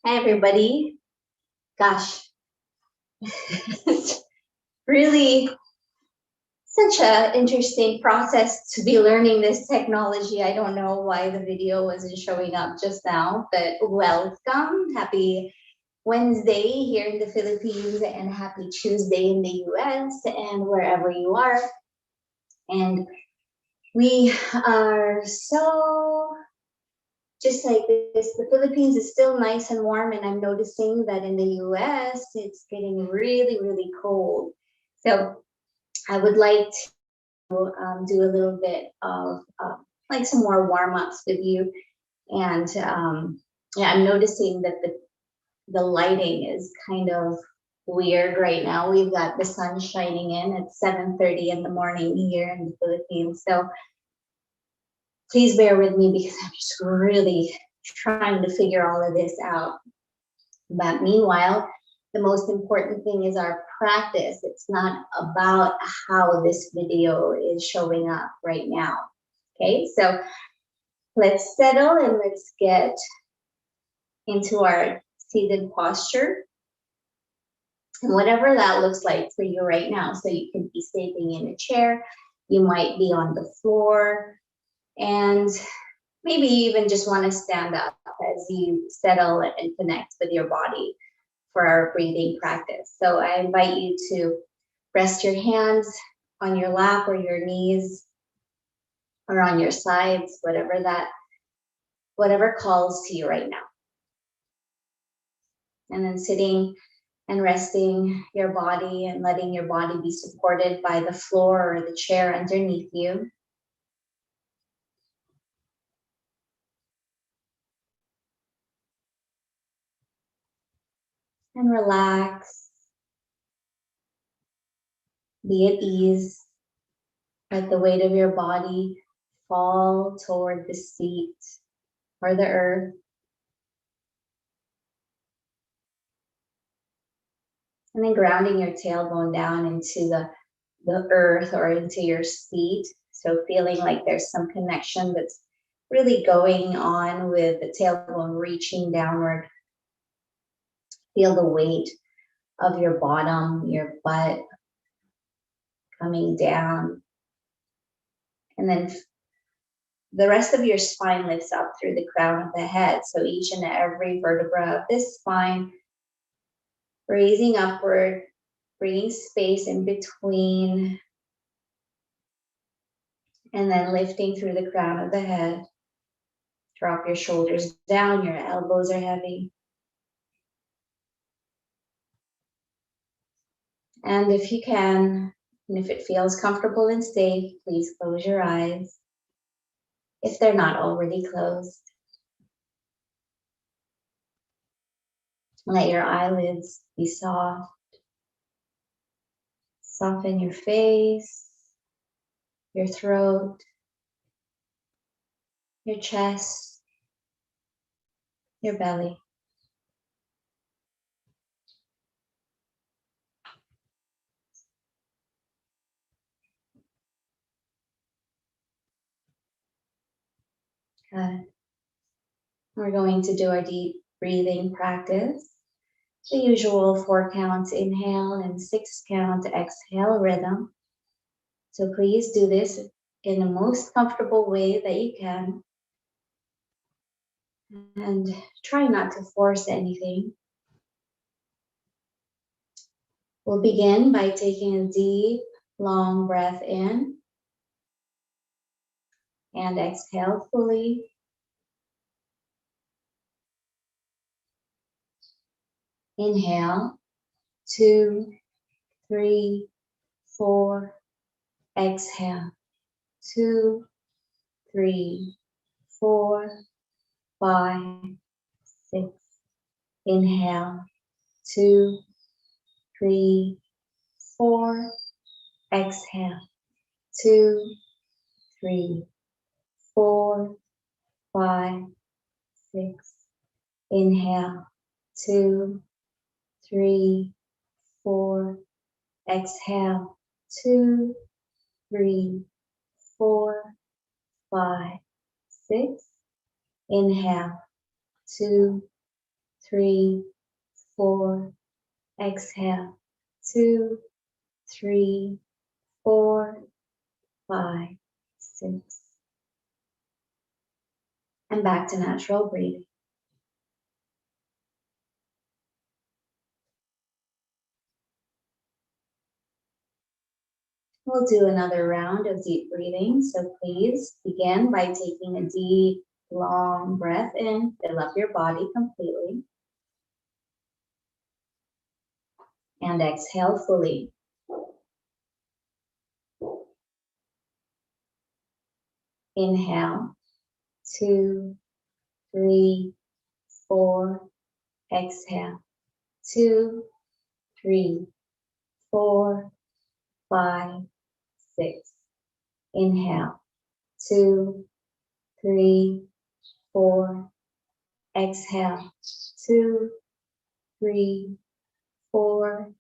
Hi, everybody. Gosh, it's really such an interesting process to be learning this technology. I don't know why the video wasn't showing up just now, but welcome. Happy Wednesday here in the Philippines and happy Tuesday in the US and wherever you are. And we are so just like this, the Philippines is still nice and warm, and I'm noticing that in the US, it's getting really, really cold. So I would like to do a little bit of like some more warm ups with you. And yeah, I'm noticing that the lighting is kind of weird right now. We've got the sun shining in at 7:30 in the morning here in the Philippines. So please bear with me because I'm just really trying to figure all of this out. But meanwhile, the most important thing is our practice. It's not about how this video is showing up right now. Okay, so let's settle and let's get into our seated posture. And whatever that looks like for you right now. So you can be sitting in a chair, you might be on the floor, and maybe you even just want to stand up as you settle and connect with your body for our breathing practice. So I invite you to rest your hands on your lap or your knees or on your sides, whatever calls to you right now. And then sitting and resting your body and letting your body be supported by the floor or the chair underneath you. And relax. Be at ease. Let the weight of your body fall toward the seat or the earth. And then grounding your tailbone down into the earth or into your seat. So feeling like there's some connection that's really going on with the tailbone reaching downward. Feel the weight of your bottom, your butt coming down. And then the rest of your spine lifts up through the crown of the head. So each and every vertebra of this spine raising upward, bringing space in between, and then lifting through the crown of the head. Drop your shoulders down, your elbows are heavy. And if you can, and if it feels comfortable and safe, please close your eyes if they're not already closed. Let your eyelids be soft, Soften your face, your throat, your chest, your belly. Good. We're going to do our deep breathing practice. The usual 4 counts inhale and 6 count exhale rhythm. So please do this in the most comfortable way that you can. And try not to force anything. We'll begin by taking a deep, long breath in and exhale fully. Inhale, 2, 3, 4. Exhale, 2, 3, 4, 5, 6. Inhale, 2, 3, 4. Exhale, 2, 3, 4, 5, 6. Inhale, 2, 3, 4. Exhale, 2, 3, 4, 5, 6. Inhale, 2, 3, 4. Exhale, 2, 3, 4, 5, 6. And back to natural breathing. We'll do another round of deep breathing. So please begin by taking a deep, long breath in. Fill up your body completely. And exhale fully. Inhale, 2, 3, 4. Exhale, 2, 3, 4, 5, 6. Inhale, 2, 3, 4. Exhale, 2, 3, 4,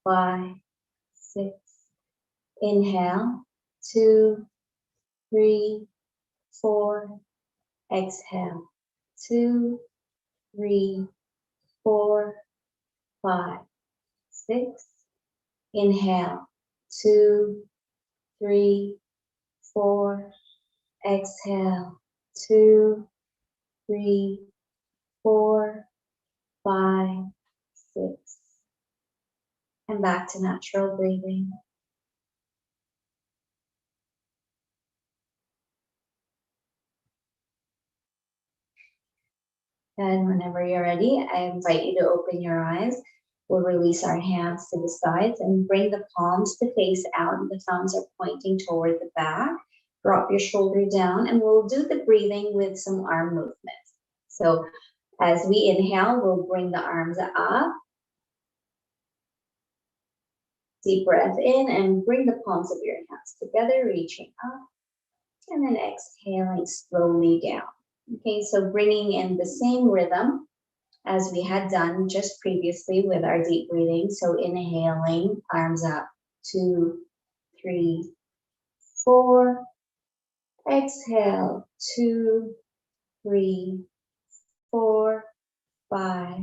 5, 6. Inhale, 2, 3, 4. Exhale, 2, 3, 4, 5, 6. Inhale, 2, 3, 4. Exhale, 2, 3, 4, 5, 6. And back to natural breathing. And whenever you're ready, I invite you to open your eyes. We'll release our hands to the sides and bring the palms to face out. The thumbs are pointing toward the back. Drop your shoulder down, and we'll do the breathing with some arm movements. So as we inhale, we'll bring the arms up. Deep breath in and bring the palms of your hands together, reaching up. And then exhaling slowly down. Okay, so bringing in the same rhythm as we had done just previously with our deep breathing. So inhaling, arms up, 2, 3, 4. Exhale, 2, 3, 4, 5,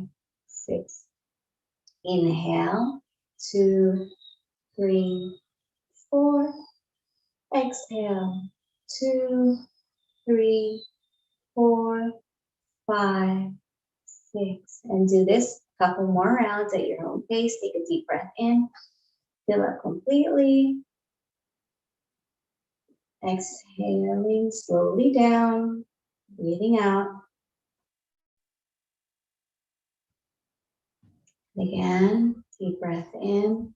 6. Inhale, 2, 3, 4. Exhale, 2, 3, 4, 5, 6. And do this a couple more rounds at your own pace. Take a deep breath in, fill up completely. Exhaling slowly down, breathing out. Again, deep breath in.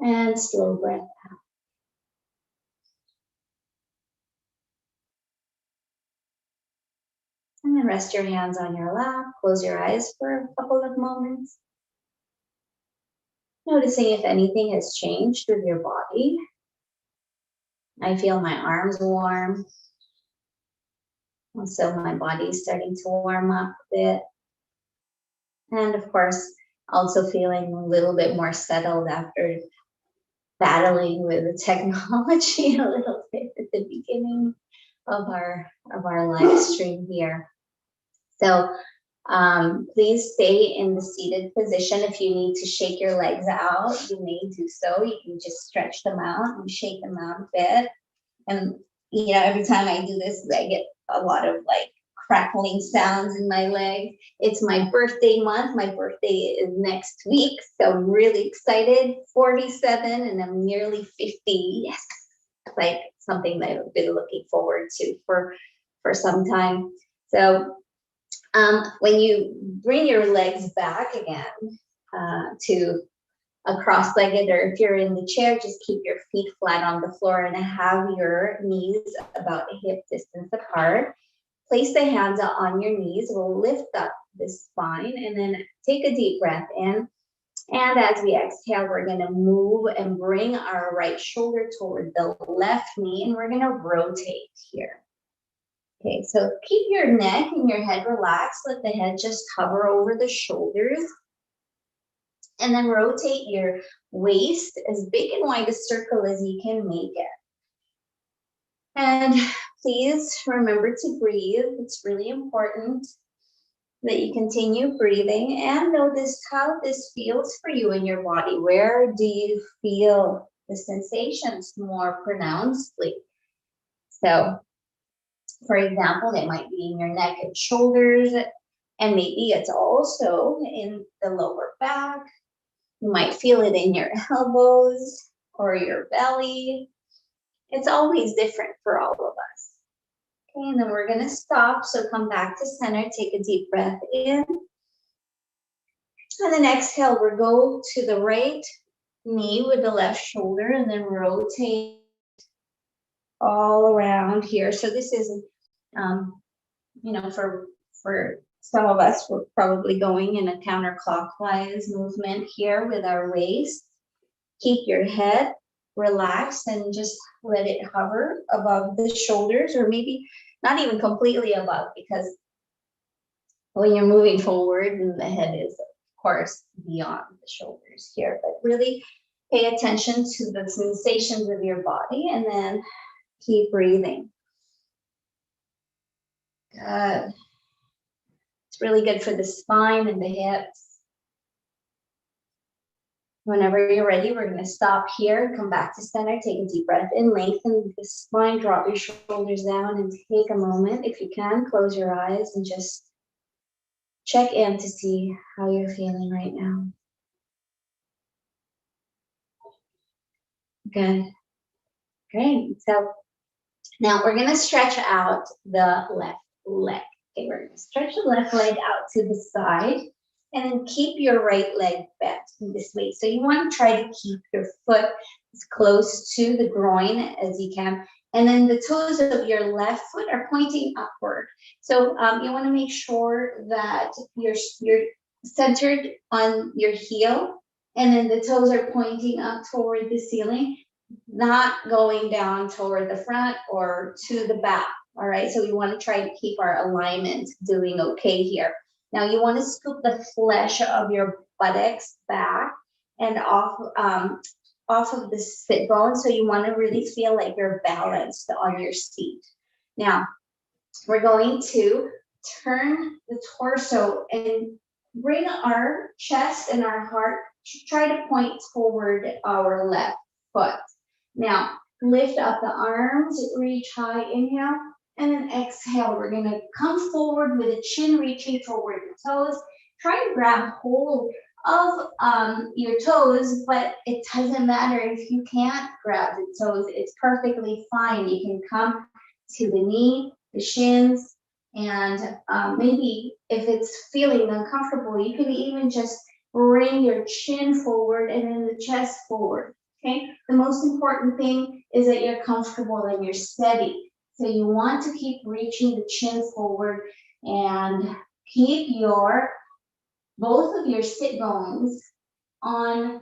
And slow breath out. And then rest your hands on your lap. Close your eyes for a couple of moments. Noticing if anything has changed with your body. I feel my arms warm. Also, my body is starting to warm up a bit. And of course, also feeling a little bit more settled after battling with the technology a little bit at the beginning of our live stream here. So please stay in the seated position. If you need to shake your legs out, you may do so. You can just stretch them out and shake them out a bit. And you know, every time I do this, I get a lot of like crackling sounds in my leg. It's my birthday month. My birthday is next week, so I'm really excited. 47 and I'm nearly 50. Yes, like something that I've been looking forward to for some time. So when you bring your legs back again to a cross-legged, or if you're in the chair, just keep your feet flat on the floor and have your knees about hip distance apart. Place the hands on your knees. We'll lift up the spine and then take a deep breath in. And as we exhale, we're going to move and bring our right shoulder toward the left knee, and we're going to rotate here. Okay, so keep your neck and your head relaxed. Let the head just hover over the shoulders. And then rotate your waist as big and wide a circle as you can make it. And please remember to breathe. It's really important that you continue breathing and notice how this feels for you in your body. Where do you feel the sensations more pronouncedly? So, for example, it might be in your neck and shoulders, and maybe it's also in the lower back. You might feel it in your elbows or your belly. It's always different for all of us. Okay, and then we're going to stop. So come back to center, take a deep breath in. And then exhale, we'll go to the right knee with the left shoulder and then rotate all around here. So this is, you know, for some of us, we're probably going in a counterclockwise movement here with our waist. Keep your head relaxed and just let it hover above the shoulders, or maybe not even completely above, because when you're moving forward, the head is, of course, beyond the shoulders here. But really pay attention to the sensations of your body and then keep breathing. Good. It's really good for the spine and the hips. Whenever you're ready, we're going to stop here, come back to center, take a deep breath in, lengthen the spine, drop your shoulders down, and take a moment. If you can, close your eyes and just check in to see how you're feeling right now. Good. Great. So now we're going to stretch out the left leg. Okay, we're going to stretch the left leg out to the side. And then keep your right leg bent in this way. So you want to try to keep your foot as close to the groin as you can. And then the toes of your left foot are pointing upward. So you want to make sure that you're centered on your heel. And then the toes are pointing up toward the ceiling, not going down toward the front or to the back. All right. So we want to try to keep our alignment doing okay here. Now you want to scoop the flesh of your buttocks back and off of the sit bone. So you want to really feel like you're balanced on your seat. Now we're going to turn the torso and bring our chest and our heart, try to point toward our left foot. Now lift up the arms, reach high, inhale. And then exhale, we're going to come forward with the chin reaching toward the toes. Try to grab hold of your toes, but it doesn't matter if you can't grab the toes. It's perfectly fine. You can come to the knee, the shins, and maybe if it's feeling uncomfortable, you can even just bring your chin forward and then the chest forward. Okay? The most important thing is that you're comfortable and you're steady. So you want to keep reaching the chin forward And keep both of your sit bones on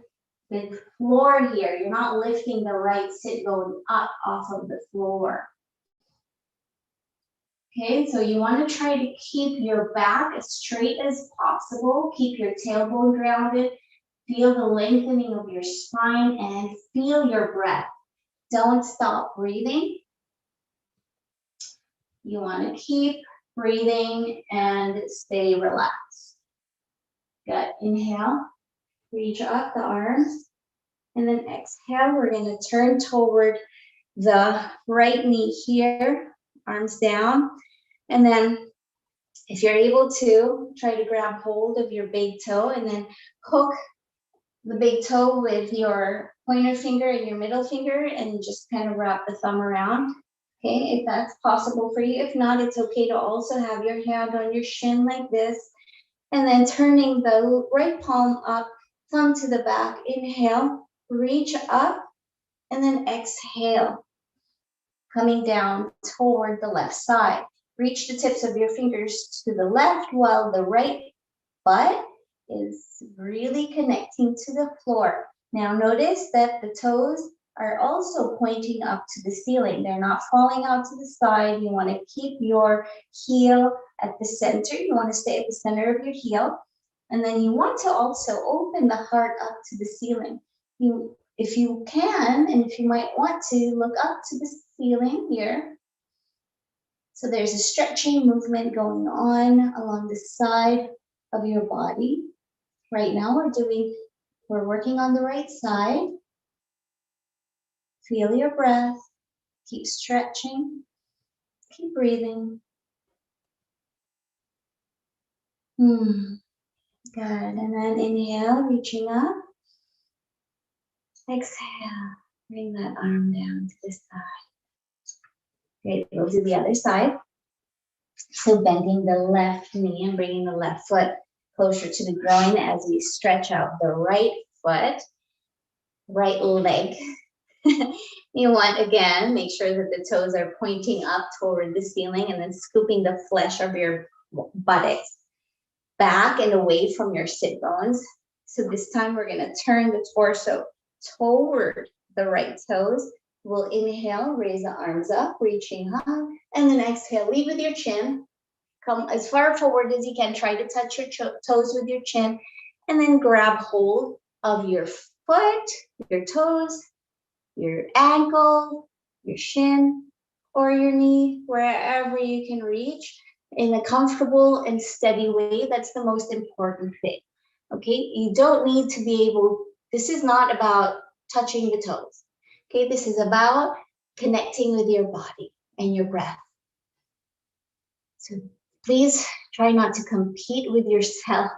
the floor here. You're not lifting the right sit bone up off of the floor. Okay, so you want to try to keep your back as straight as possible. Keep your tailbone grounded. Feel the lengthening of your spine and feel your breath. Don't stop breathing. You want to keep breathing and stay relaxed. Good. Inhale, reach up the arms, and then exhale. We're going to turn toward the right knee here, arms down. And then if you're able to, try to grab hold of your big toe and then hook the big toe with your pointer finger and your middle finger and just kind of wrap the thumb around. Okay, if that's possible for you. If not, it's okay to also have your hand on your shin like this. And then turning the right palm up, thumb to the back. Inhale, reach up, and then exhale. Coming down toward the left side. Reach the tips of your fingers to the left while the right butt is really connecting to the floor. Now notice that the toes are also pointing up to the ceiling. They're not falling out to the side. You want to keep your heel at the center. You want to stay at the center of your heel. And then you want to also open the heart up to the ceiling. If you can, and if you might want to, look up to the ceiling here. So there's a stretching movement going on along the side of your body. Right now we're working on the right side. Feel your breath. Keep stretching. Keep breathing. Good. And then inhale, reaching up. Exhale. Bring that arm down to the side. Great. We'll do the other side. So bending the left knee and bringing the left foot closer to the groin as we stretch out the right foot, right leg. You want, again, make sure that the toes are pointing up toward the ceiling and then scooping the flesh of your buttocks back and away from your sit bones. So this time we're going to turn the torso toward the right toes. We'll inhale, raise the arms up, reaching up, and then exhale, lead with your chin. Come as far forward as you can. Try to touch your toes with your chin, and then grab hold of your foot, your toes, your ankle, your shin, or your knee, wherever you can reach in a comfortable and steady way. That's the most important thing. Okay, you don't need to be able, this is not about touching the toes. Okay, this is about connecting with your body and your breath. So please try not to compete with yourself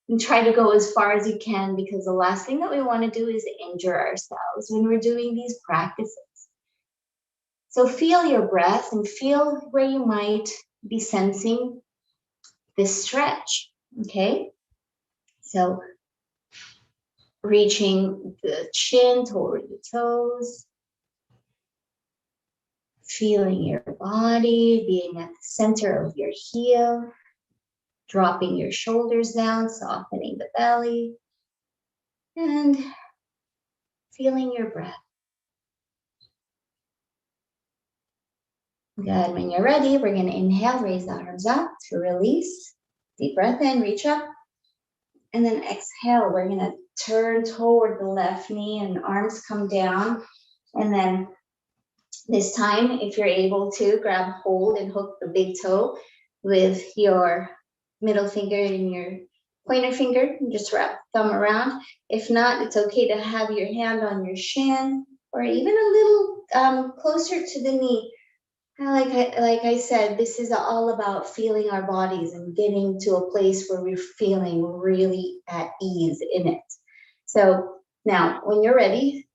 and try to go as far as you can, because the last thing that we want to do is injure ourselves when we're doing these practices. So feel your breath and feel where you might be sensing this stretch, okay? So reaching the chin toward the toes, feeling your body being at the center of your heel, dropping your shoulders down, softening the belly, and feeling your breath. Good. When you're ready, we're going to inhale, raise the arms up to release. Deep breath in, reach up. And then exhale, we're going to turn toward the left knee and arms come down. And then this time, if you're able to, grab hold and hook the big toe with your middle finger and your pointer finger. And just wrap the thumb around. If not, it's okay to have your hand on your shin or even a little closer to the knee. Like I said, this is all about feeling our bodies and getting to a place where we're feeling really at ease in it. So now, when you're ready,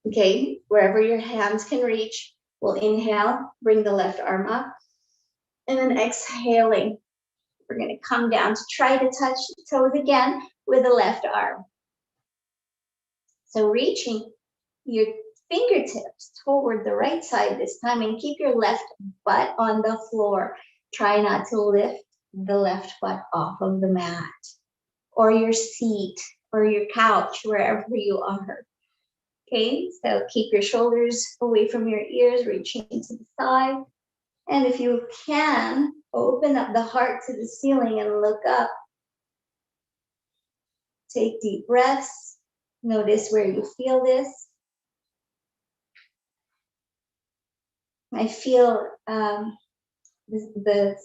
okay, wherever your hands can reach, we'll inhale, bring the left arm up, and then exhaling, we're going to come down to try to touch the toes again with the left arm. So reaching your fingertips toward the right side this time, and keep your left butt on the floor. Try not to lift the left foot off of the mat or your seat or your couch, wherever you are. Okay, so keep your shoulders away from your ears, reaching to the side. And if you can, open up the heart to the ceiling and look up. Take deep breaths. Notice where you feel this. I feel the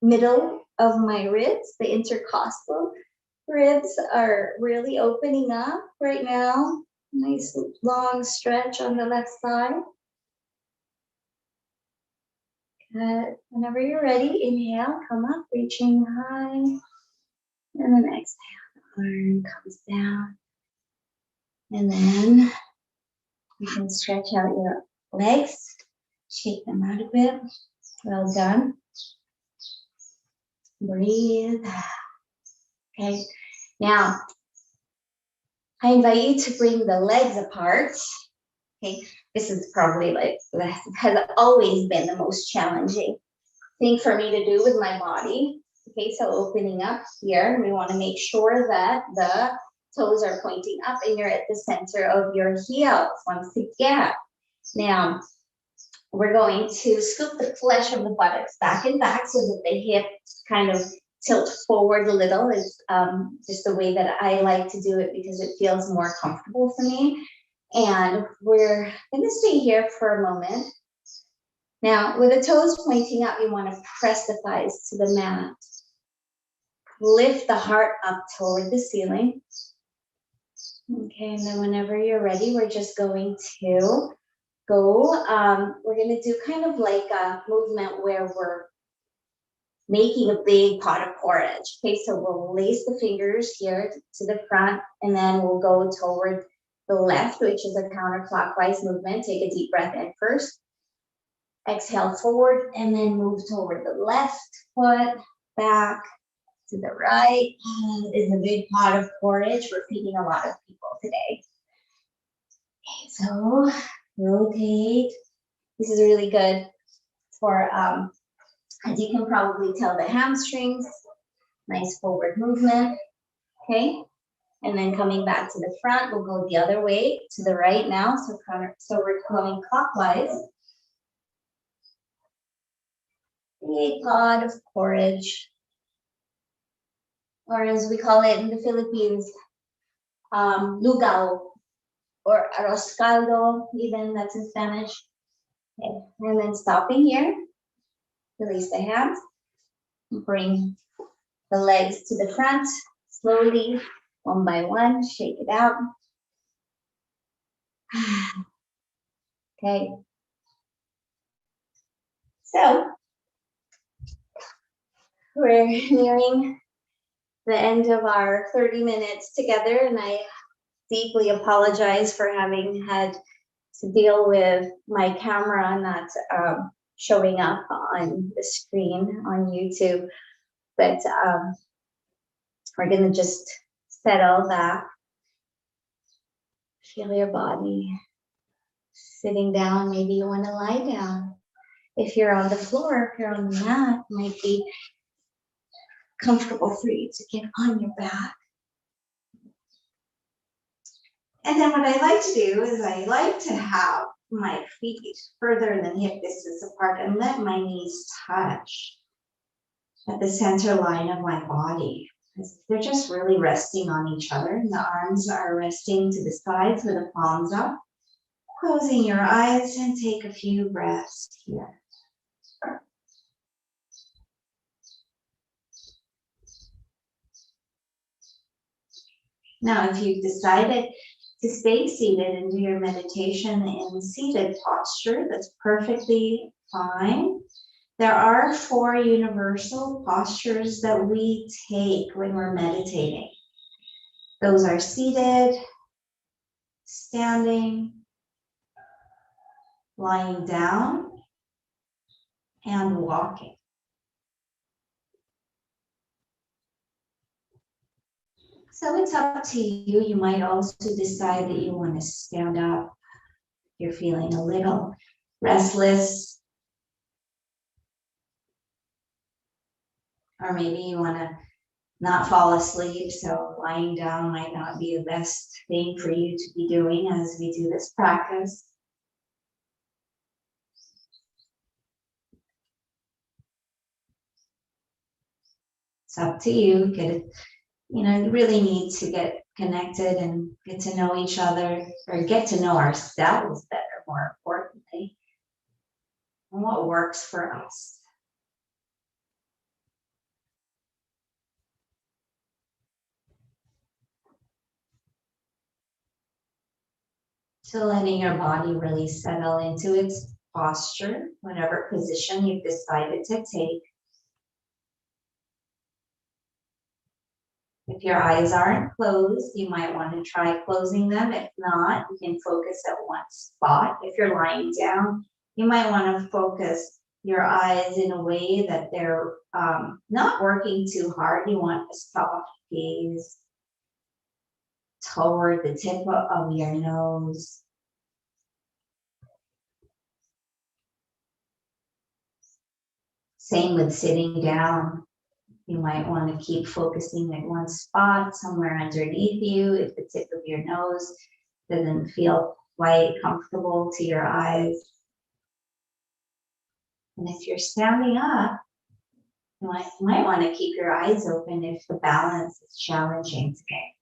middle of my ribs, the intercostal ribs are really opening up right now. Nice long stretch on the left side. Good. Whenever you're ready, inhale, come up, reaching high. And then exhale, the arm comes down. And then you can stretch out your legs, shake them out a bit. Well done. Breathe. Okay. Now, I invite you to bring the legs apart. Okay. This is probably has always been the most challenging thing for me to do with my body. Okay. So opening up here, we want to make sure that the toes are pointing up and you're at the center of your heels once again. Now, we're going to scoop the flesh of the buttocks back and back so that the hips kind of tilt forward a little. It's just the way that I like to do it because it feels more comfortable for me. And we're going to stay here for a moment. Now, with the toes pointing up, you want to press the thighs to the mat. Lift the heart up toward the ceiling. Okay, and then whenever you're ready, we're just going to go. We're going to do kind of like a movement where we're making a big pot of porridge. Okay, so we'll lace the fingers here to the front, and then we'll go toward the left, which is a counterclockwise movement. Take a deep breath in first. Exhale forward, and then move toward the left foot, back to the right. Is a big pot of porridge. We're feeding a lot of people today. Okay, so rotate. This is really good for, as you can probably tell, the hamstrings. Nice forward movement. Okay, and then coming back to the front, we'll go the other way to the right now. So we're going clockwise. Big pot of porridge, or as we call it in the Philippines, lugaw, or arroz caldo, even that's in Spanish. Okay, and then stopping here, release the hands, bring the legs to the front, slowly, one by one, shake it out. Okay. So, we're nearing the end of our 30 minutes together, and I deeply apologize for having had to deal with my camera not showing up on the screen on YouTube. But we're going to just settle back. Feel your body. Sitting down, maybe you want to lie down. If you're on the floor, if you're on the mat, it might be comfortable for you to get on your back. And then what I like to do is I like to have my feet further than hip distance apart and let my knees touch at the center line of my body. They're just really resting on each other. And the arms are resting to the sides with the palms up. Closing your eyes and take a few breaths here. Now, if you've decided to stay seated and do your meditation in seated posture, that's perfectly fine. There are 4 universal postures that we take when we're meditating. Those are seated, standing, lying down, and walking. So it's up to you. You might also decide that you want to stand up. You're feeling a little restless. Or maybe you want to not fall asleep, so lying down might not be the best thing for you to be doing as we do this practice. It's up to you. You really need to get connected and get to know each other, or get to know ourselves better, more importantly, and what works for us. So letting your body really settle into its posture, whatever position you've decided to take. If your eyes aren't closed, you might want to try closing them. If not, you can focus at one spot. If you're lying down, you might want to focus your eyes in a way that they're not working too hard. You want a soft gaze toward the tip of your nose. Same with sitting down. You might want to keep focusing at one spot somewhere underneath you if the tip of your nose doesn't feel quite comfortable to your eyes. And if you're standing up, you might want to keep your eyes open if the balance is challenging today.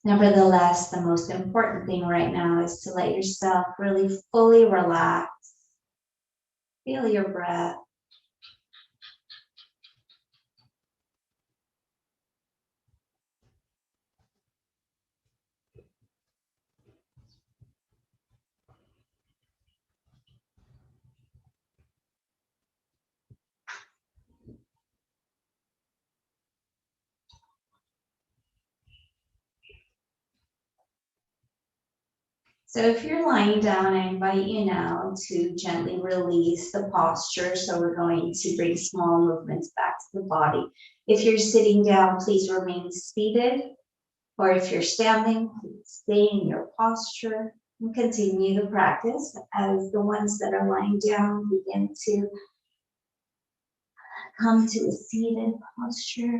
Nevertheless, the most important thing right now is to let yourself really fully relax. Feel your breath. So if you're lying down, I invite you now to gently release the posture. So we're going to bring small movements back to the body. If you're sitting down, please remain seated. Or if you're standing, please stay in your posture and continue the practice as the ones that are lying down begin to come to a seated posture.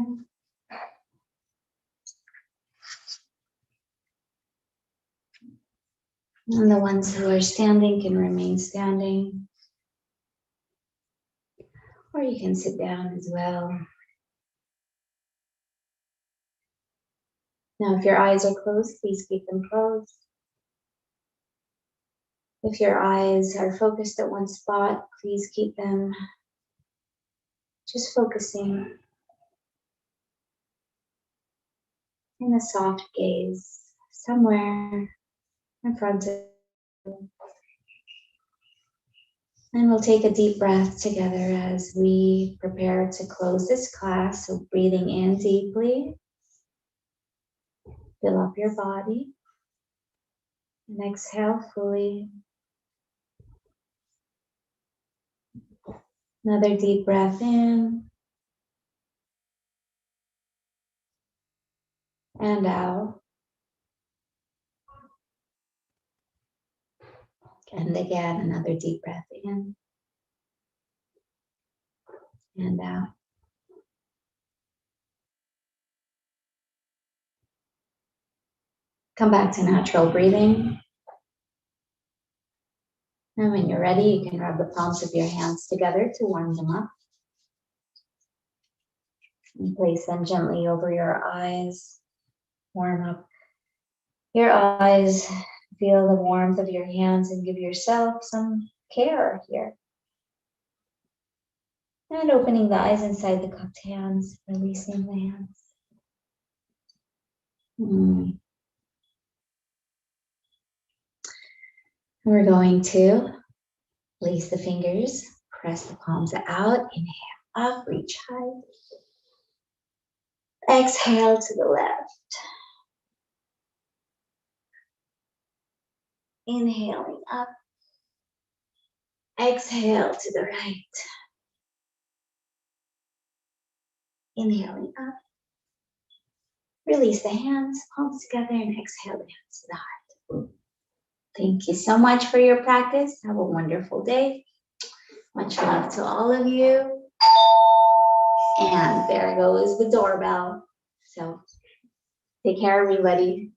And the ones who are standing can remain standing. Or you can sit down as well. Now, if your eyes are closed, please keep them closed. If your eyes are focused at one spot, please keep them just focusing in a soft gaze somewhere in front of you. And we'll take a deep breath together as we prepare to close this class. So breathing in deeply, fill up your body, and exhale fully. Another deep breath in and out. And again, another deep breath in and out. Come back to natural breathing. And when you're ready, you can rub the palms of your hands together to warm them up. And place them gently over your eyes. Warm up your eyes. Feel the warmth of your hands and give yourself some care here. And opening the eyes inside the cupped hands, releasing the hands. We're going to place the fingers, press the palms out, inhale up, reach high. Exhale to the left. Inhaling up. Exhale to the right. Inhaling up. Release the hands, palms together, and exhale the hands to the heart. Thank you so much for your practice. Have a wonderful day. Much love to all of you. And there goes the doorbell. So take care, everybody.